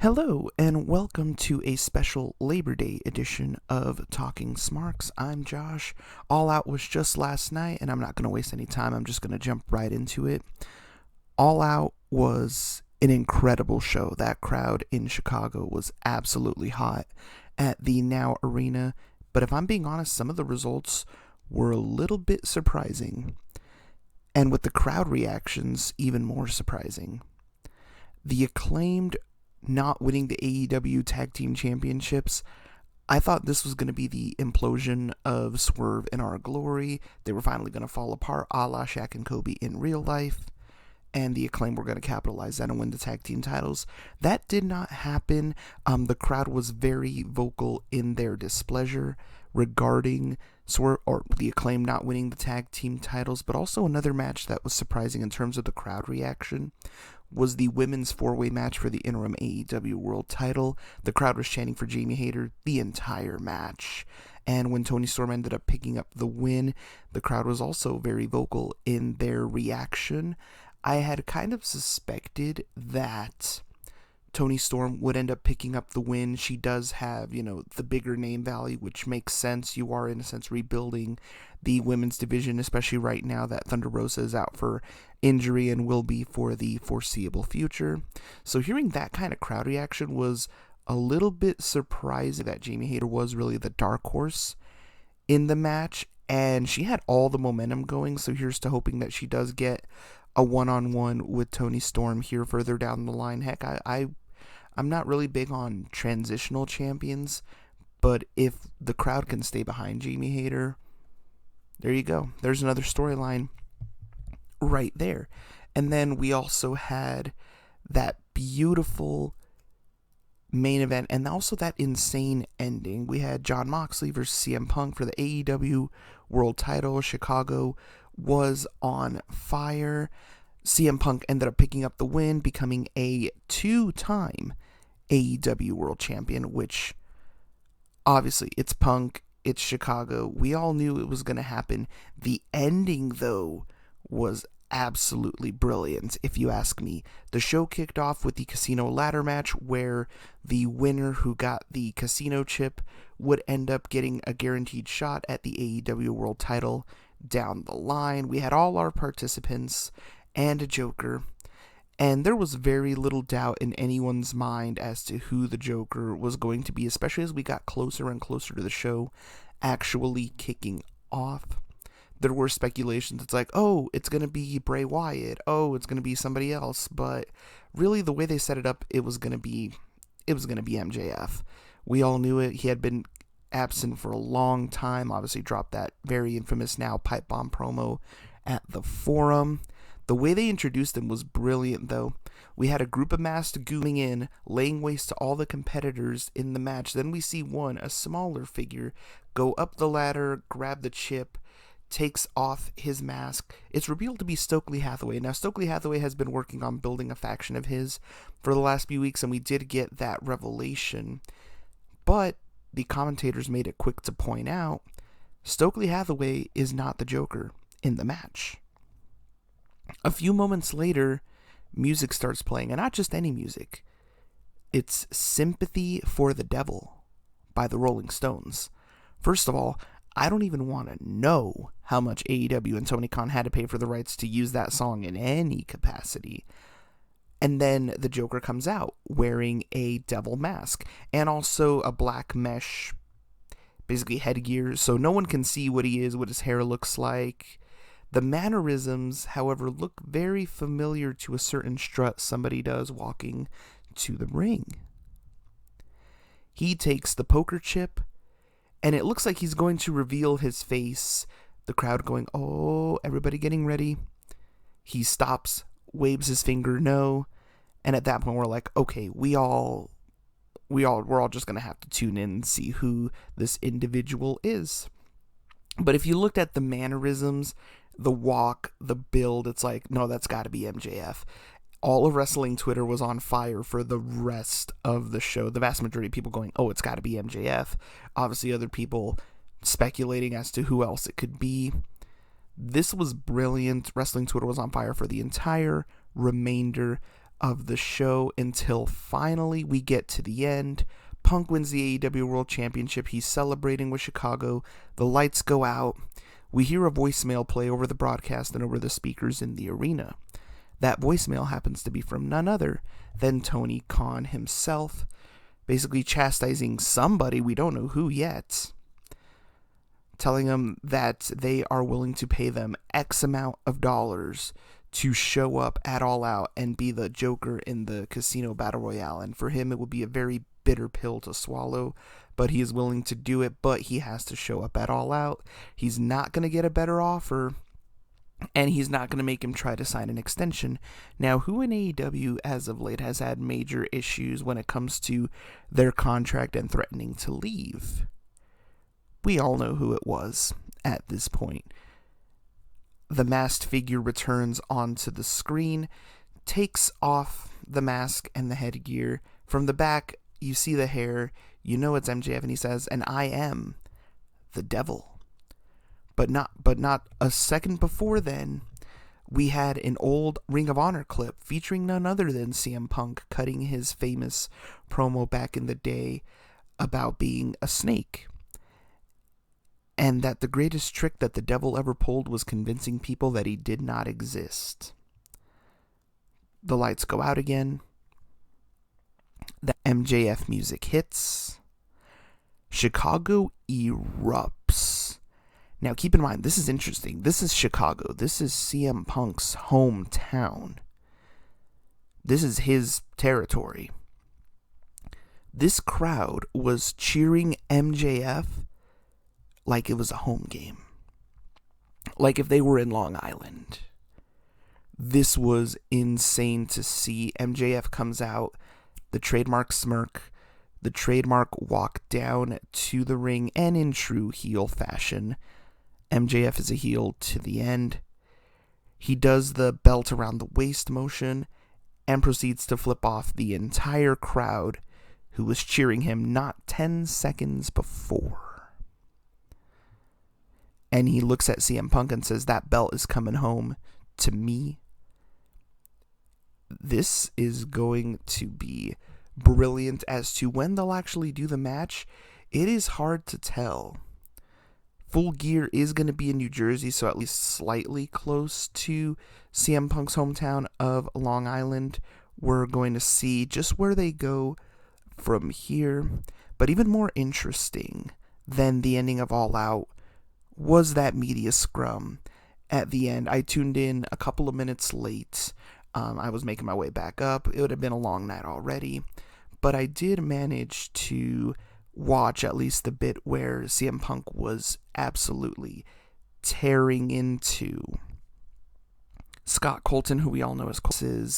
Hello, and welcome to a special Labor Day edition of Talking Smarks. I'm Josh. All Out was just last night, and I'm not going to waste any time. I'm just going to jump right into it. All Out was an incredible show. That crowd in Chicago was absolutely hot at the Now Arena. But if I'm being honest, some of the results were a little bit surprising. And with the crowd reactions, even more surprising. The Acclaimed not winning the AEW Tag Team Championships, I thought this was going to be the implosion of Swerve in Our Glory. They were finally going to fall apart, a la Shaq and Kobe in real life, and the Acclaim were going to capitalize that and win the tag team titles. That did not happen. The crowd was very vocal in their displeasure regarding Swerve or the Acclaim not winning the tag team titles, but also another match that was surprising in terms of the crowd reaction was the women's four-way match for the interim AEW World title. The crowd was chanting for Jamie Hayter the entire match. And when Toni Storm ended up picking up the win, the crowd was also very vocal in their reaction. I had kind of suspected that Toni Storm would end up picking up the win. She does have, the bigger name value, which makes sense. You are, in a sense, rebuilding the women's division, especially right now that Thunder Rosa is out for injury and will be for the foreseeable future. So hearing that kind of crowd reaction was a little bit surprising that Jamie Hayter was really the dark horse in the match, and she had all the momentum going, so here's to hoping that she does get a one-on-one with Toni Storm here further down the line. Heck, I'm not really big on transitional champions, but if the crowd can stay behind Jamie Hayter, there you go. There's another storyline right there. And then we also had that beautiful main event and also that insane ending. We had Jon Moxley versus CM Punk for the AEW World title. Chicago was on fire. CM Punk ended up picking up the win, becoming a two-time AEW World Champion, which obviously it's Punk, it's Chicago. We all knew it was going to happen. The ending, though, was absolutely brilliant, if you ask me. The show kicked off with the casino ladder match where the winner who got the casino chip would end up getting a guaranteed shot at the AEW World title down the line. We had all our participants and a Joker, and there was very little doubt in anyone's mind as to who the Joker was going to be, especially as we got closer and closer to the show actually kicking off. There were speculations. It's like, oh, it's going to be Bray Wyatt. Oh, it's going to be somebody else. But really, the way they set it up, it was going to be MJF. We all knew it. He had been absent for a long time. Obviously, dropped that very infamous now pipe bomb promo at the Forum. The way they introduced him was brilliant, though. We had a group of masked going in, laying waste to all the competitors in the match. Then we see a smaller figure, go up the ladder, grab the chip, takes off his mask. It's revealed to be Stokely Hathaway. Now, Stokely Hathaway has been working on building a faction of his for the last few weeks, and we did get that revelation. But the commentators made it quick to point out, Stokely Hathaway is not the Joker in the match. A few moments later, music starts playing, and not just any music. It's Sympathy for the Devil by the Rolling Stones. First of all, I don't even want to know how much AEW and Tony Khan had to pay for the rights to use that song in any capacity. And then the Joker comes out wearing a devil mask and also a black mesh, basically headgear, so no one can see what he is, what his hair looks like. The mannerisms, however, look very familiar to a certain strut somebody does walking to the ring. He takes the poker chip, and it looks like he's going to reveal his face. The crowd going, oh, everybody getting ready. He stops, waves his finger no, and at that point we're like, okay, we're all just going to have to tune in and see who this individual is. But if you looked at the mannerisms, the walk, the build, it's like, no, that's got to be MJF. All of wrestling Twitter was on fire for the rest of the show. The vast majority of people going, oh, it's got to be MJF. Obviously, other people speculating as to who else it could be. This was brilliant. Wrestling Twitter was on fire for the entire remainder of the show until finally we get to the end. Punk wins the AEW World Championship. He's celebrating with Chicago. The lights go out. We hear a voicemail play over the broadcast and over the speakers in the arena. That voicemail happens to be from none other than Tony Khan himself, basically chastising somebody, we don't know who yet, telling them that they are willing to pay them X amount of dollars to show up at All Out and be the Joker in the Casino Battle Royale. And for him, it would be a very bitter pill to swallow, but he is willing to do it, but he has to show up at All Out. He's not going to get a better offer, and he's not going to make him try to sign an extension. Now, who in AEW as of late has had major issues when it comes to their contract and threatening to leave? We all know who it was at this point. The masked figure returns onto the screen, takes off the mask and the headgear. From the back, you see the hair. You know it's MJF, and he says, "And I am the devil." But not a second before then, we had an old Ring of Honor clip featuring none other than CM Punk cutting his famous promo back in the day about being a snake. And that the greatest trick that the devil ever pulled was convincing people that he did not exist. The lights go out again. The MJF music hits. Chicago erupts. Now, keep in mind, this is interesting. This is Chicago. This is CM Punk's hometown. This is his territory. This crowd was cheering MJF like it was a home game. Like if they were in Long Island. This was insane to see. MJF comes out, the trademark smirk, the trademark walk down to the ring, and in true heel fashion, MJF is a heel to the end. He does the belt around the waist motion and proceeds to flip off the entire crowd who was cheering him not 10 seconds before. And he looks at CM Punk and says, "That belt is coming home to me." This is going to be brilliant. As to when they'll actually do the match, it is hard to tell. Full Gear is going to be in New Jersey, so at least slightly close to CM Punk's hometown of Long Island. We're going to see just where they go from here. But even more interesting than the ending of All Out was that media scrum at the end. I tuned in a couple of minutes late. I was making my way back up. It would have been a long night already. But I did manage to watch at least the bit where CM Punk was absolutely tearing into Scott Colton, who we all know as Colton,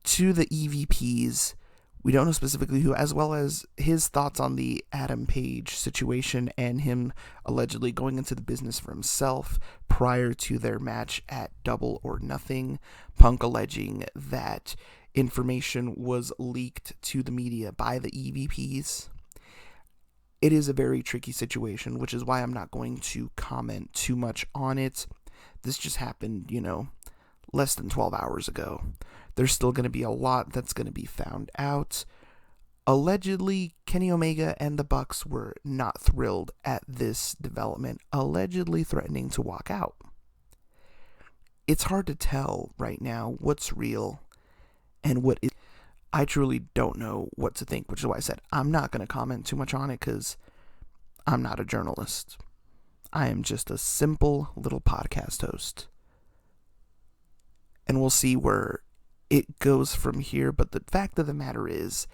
to the EVPs. We don't know specifically who, as well as his thoughts on the Adam Page situation and him allegedly going into the business for himself prior to their match at Double or Nothing. Punk alleging that information was leaked to the media by the EVPs. It is a very tricky situation, which is why I'm not going to comment too much on it. This just happened, less than 12 hours ago. There's still going to be a lot that's going to be found out. Allegedly, Kenny Omega and the Bucks were not thrilled at this development, allegedly threatening to walk out. It's hard to tell right now what's real and what is. I truly don't know what to think, which is why I said I'm not going to comment too much on it, because I'm not a journalist. I am just a simple little podcast host. And we'll see where it goes from here. But the fact of the matter is,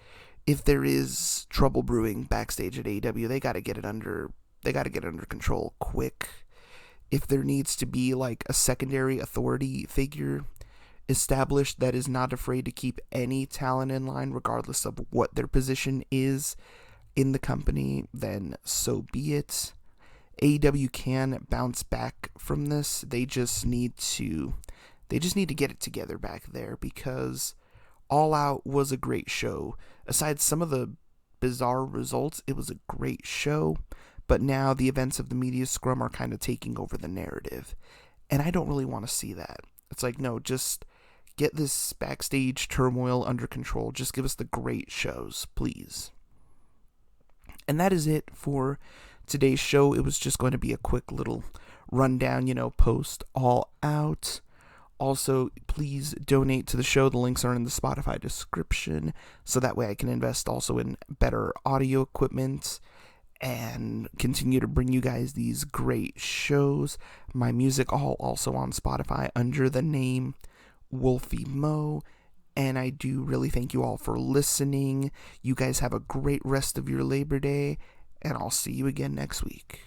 if there is trouble brewing backstage at AEW, they got to get it under control quick. If there needs to be like a secondary authority figure established that is not afraid to keep any talent in line regardless of what their position is in the company, then so be it. AEW can bounce back from this. They just need to get it together back there, because All Out was a great show. Aside some of the bizarre results, it was a great show. But now the events of the media scrum are kind of taking over the narrative. And I don't really want to see that. It's like, no, just Get this backstage turmoil under control. Just give us the great shows, please. And that is it for today's show. It was just going to be a quick little rundown, post All Out. Also, please donate to the show. The links are in the Spotify description, so that way I can invest also in better audio equipment and continue to bring you guys these great shows. My music all also on Spotify under the name Wolfie Mo. And I do really thank you all for listening. You guys have a great rest of your Labor Day, and I'll see you again next week.